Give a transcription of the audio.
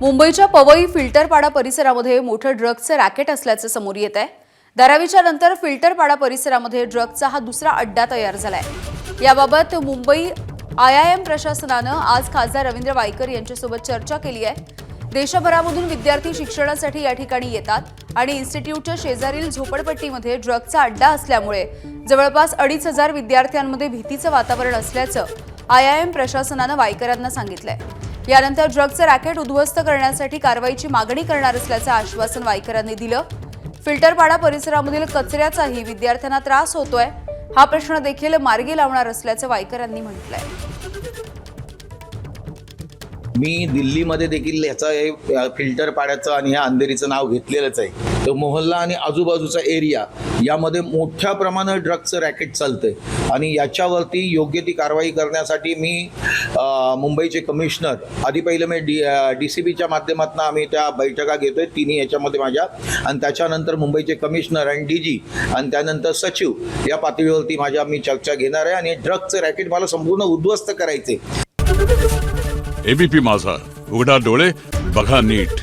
मुंबईच्या पवई फिल्टरपाडा परिसरामध्ये मोठं ड्रग्जचं रॅकेट असल्याचं समोर येत आहे। धारावीच्या नंतर फिल्टरपाडा परिसरामध्ये ड्रग्जचा हा दुसरा अड्डा तयार झालाय। याबाबत मुंबई IIM प्रशासनानं आज खासदार रवींद्र वायकर यांच्यासोबत चर्चा केली आहे। देशभरामधून विद्यार्थी शिक्षणासाठी या ठिकाणी येतात आणि इन्स्टिट्यूटच्या शेजारील झोपडपट्टीमध्ये ड्रग्जचा अड्डा असल्यामुळे जवळपास 2,500 विद्यार्थ्यांमध्ये भीतीचं वातावरण असल्याचं IIM प्रशासनानं वायकरांना सांगितलंय। यानंतर ड्रग्जचं रॅकेट उद्ध्वस्त करण्यासाठी कारवाईची मागणी करणार असल्याचं आश्वासन वायकरांनी दिलं। फिल्टरपाडा परिसरामधील कचऱ्याचाही विद्यार्थ्यांना त्रास होतोय, हा प्रश्न देखील मार्गी लावणार असल्याचं वायकरांनी म्हटलंय। मी दिल्लीमध्ये देखील ह्याचा फिल्टर पाड्याचं आणि ह्या अंधेरीचं नाव घेतलेलंच आहे। तो मोहल्ला आणि आजूबाजूचा एरिया यामध्ये मोठ्या प्रमाणात ड्रग्जचं रॅकेट चालतंय आणि याच्यावरती योग्य ती कारवाई करण्यासाठी मी मुंबईचे कमिशनर आधी पहिले मी DCBच्या माध्यमातून आम्ही त्या बैठका घेतोय तिन्ही याच्यामध्ये माझ्या, आणि त्याच्यानंतर मुंबईचे कमिशनर आणि DG आणि त्यानंतर सचिव या पातळीवरती माझ्या मी चर्चा घेणार आहे आणि ड्रग्जचं रॅकेट मला संपूर्ण उद्ध्वस्त करायचे। ABP माझा, उघडा डोळे बघा नीट।